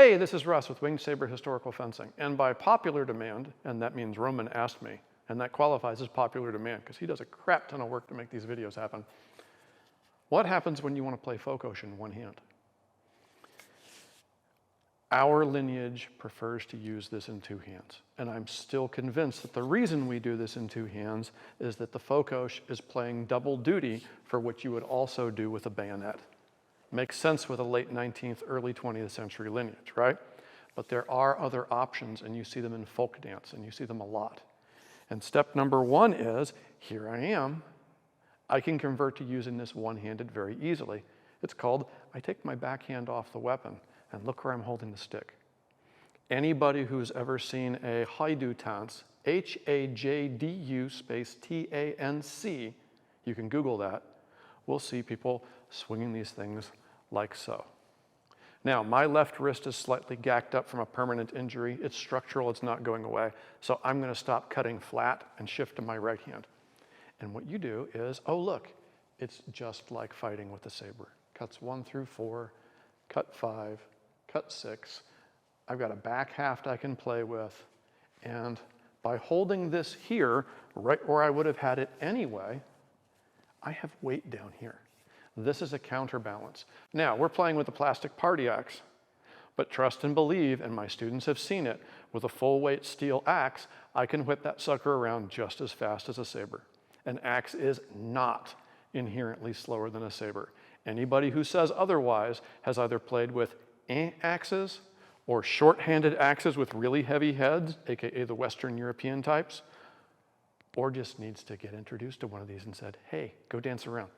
Hey, this is Russ with Winged Saber Historical Fencing. And by popular demand, and that means Roman asked me, and that qualifies as popular demand because he does a crap ton of work to make these videos happen. What happens when you want to play Fokos in one hand? Our lineage prefers to use this in two hands. And I'm still convinced that the reason we do this in two hands is that the Fokos is playing double duty for what you would also do with a bayonet. Makes sense with a late 19th, early 20th century lineage, right? But there are other options, and you see them in folk dance, and you see them a lot. And step number one is, here I am. I can convert to using this one-handed very easily. It's called, I take my backhand off the weapon, and look where I'm holding the stick. Anybody who's ever seen a Hajdu dance, H-A-J-D-U space T-A-N-C, you can Google that, we'll see people swinging these things like so. Now, my left wrist is slightly gacked up from a permanent injury. It's structural, it's not going away. So I'm gonna stop cutting flat and shift to my right hand. And what you do is, oh look, it's just like fighting with the saber. Cuts 1 through 4, cut 5, cut 6. I've got a back haft I can play with. And by holding this here, right where I would have had it anyway, I have weight down here. This is a counterbalance. Now, we're playing with a plastic party axe, but trust and believe, and my students have seen it, with a full weight steel axe, I can whip that sucker around just as fast as a saber. An axe is not inherently slower than a saber. Anybody who says otherwise has either played with axes or short-handed axes with really heavy heads, AKA the Western European types, or just needs to get introduced to one of these and said, hey, go dance around.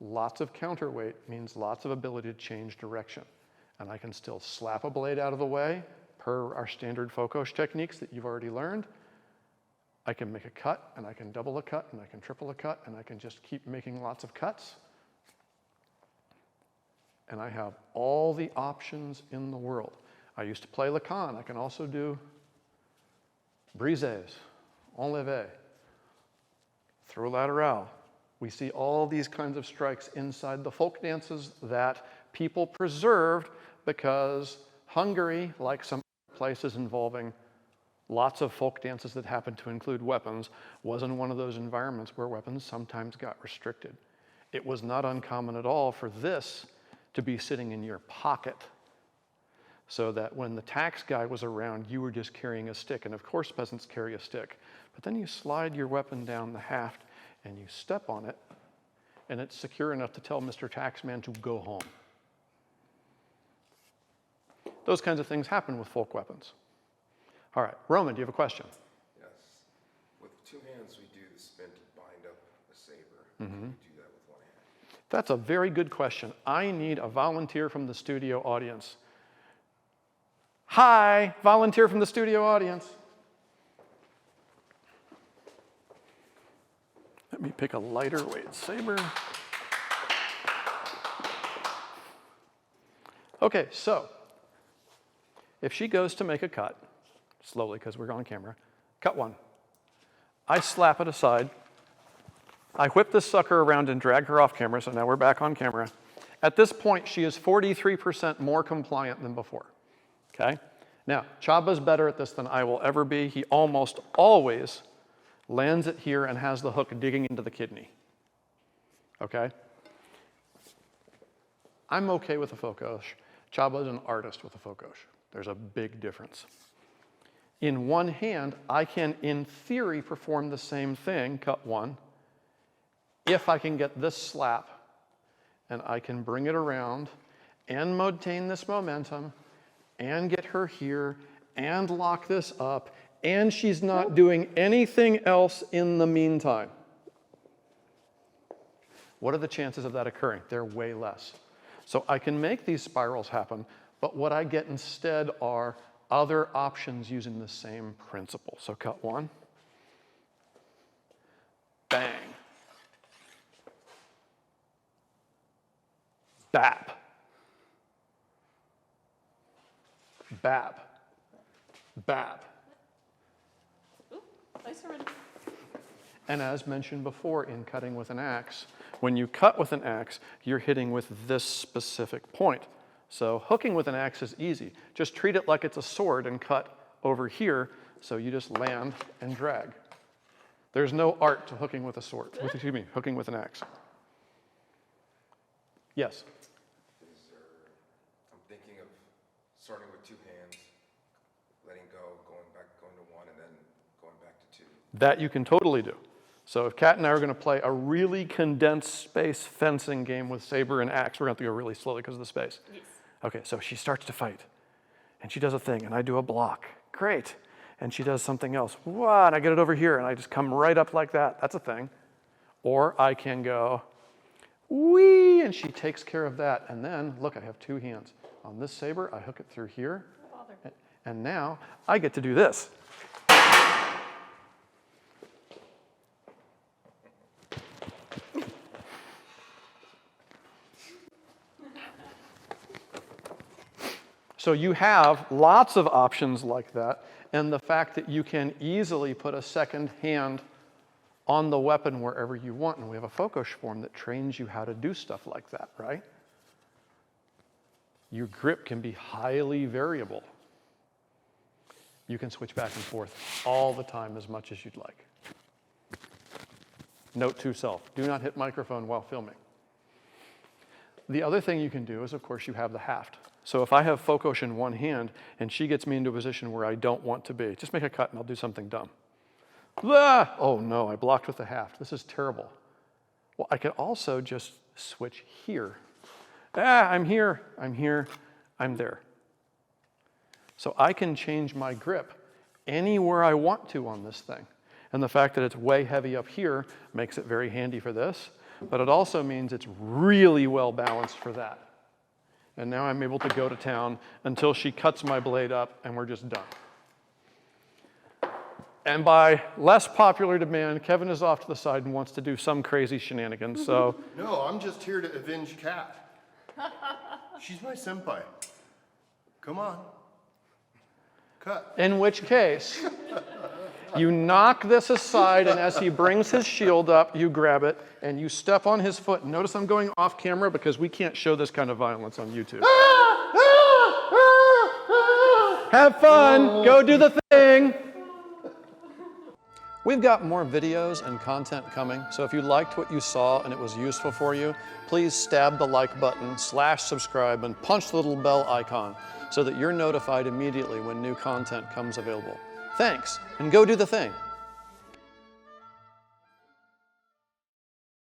Lots of counterweight means lots of ability to change direction. And I can still slap a blade out of the way per our standard Fokos techniques that you've already learned. I can make a cut, and I can double a cut, and I can triple a cut, and I can just keep making lots of cuts. And I have all the options in the world. I used to play Lacan. I can also do brises, enlevé, through lateral. We see all these kinds of strikes inside the folk dances that people preserved because Hungary, like some places involving lots of folk dances that happen to include weapons, wasn't one of those environments where weapons sometimes got restricted. It was not uncommon at all for this to be sitting in your pocket so that when the tax guy was around, you were just carrying a stick. And of course, peasants carry a stick. But then you slide your weapon down the haft and you step on it, and it's secure enough to tell Mr. Taxman to go home. Those kinds of things happen with folk weapons. All right, Roman, do you have a question? Yes. With two hands, we do the spin to bind up a saber. Can we do that with one hand? That's a very good question. I need a volunteer from the studio audience. Hi, volunteer from the studio audience. Let me pick a lighter weight saber. Okay, so if she goes to make a cut, slowly because we're on camera, cut 1. I slap it aside. I whip this sucker around and drag her off camera, so now we're back on camera. At this point, she is 43% more compliant than before, okay? Now, Chaba's better at this than I will ever be. He almost always lands it here and has the hook digging into the kidney, okay? I'm okay with a Fokos. Chaba's an artist with a Fokos. There's a big difference. In one hand, I can, in theory, perform the same thing, cut 1, if I can get this slap, and I can bring it around and maintain this momentum and get her here and lock this up, and she's not doing anything else in the meantime. What are the chances of that occurring? They're way less. So I can make these spirals happen, but what I get instead are other options using the same principle. So cut 1, bang, bap, bap, bap. Nice already. And as mentioned before in cutting with an axe, when you cut with an axe, you're hitting with this specific point. So hooking with an axe is easy. Just treat it like it's a sword and cut over here, so you just land and drag. There's no art to hooking with a sword, excuse me, hooking with an axe. Yes? I'm thinking of starting with 2 hands, letting go, going to 1, and then going back to 2. That you can totally do. So if Kat and I are going to play a really condensed space fencing game with saber and axe, we're going to have to go really slowly because of the space. Yes. Okay, so she starts to fight, and she does a thing, and I do a block. Great. And she does something else. Wow, and I get it over here, and I just come right up like that. That's a thing. Or I can go, whee, and she takes care of that. And then, look, I have 2 hands. On this saber, I hook it through here. And now I get to do this. So you have lots of options like that, and the fact that you can easily put a second hand on the weapon wherever you want, and we have a Fokos form that trains you how to do stuff like that, right? Your grip can be highly variable. You can switch back and forth all the time as much as you'd like. Note to self, do not hit microphone while filming. The other thing you can do is, of course, you have the haft. So if I have Fokos in one hand and she gets me into a position where I don't want to be, just make a cut and I'll do something dumb. Ah! Oh no, I blocked with the haft. This is terrible. Well, I could also just switch here. Ah, I'm here, I'm there. So I can change my grip anywhere I want to on this thing. And the fact that it's way heavy up here makes it very handy for this, but it also means it's really well balanced for that. And now I'm able to go to town until she cuts my blade up and we're just done. And by less popular demand, Kevin is off to the side and wants to do some crazy shenanigans, so. No, I'm just here to avenge Kat. She's my senpai. Come on. Cut. In which case, you knock this aside, and as he brings his shield up, you grab it, and you step on his foot. Notice I'm going off camera because we can't show this kind of violence on YouTube. Have fun. Go do the thing. We've got more videos and content coming, so if you liked what you saw and it was useful for you, please stab the like button, /subscribe, and punch the little bell icon so that you're notified immediately when new content comes available. Thanks, and go do the thing.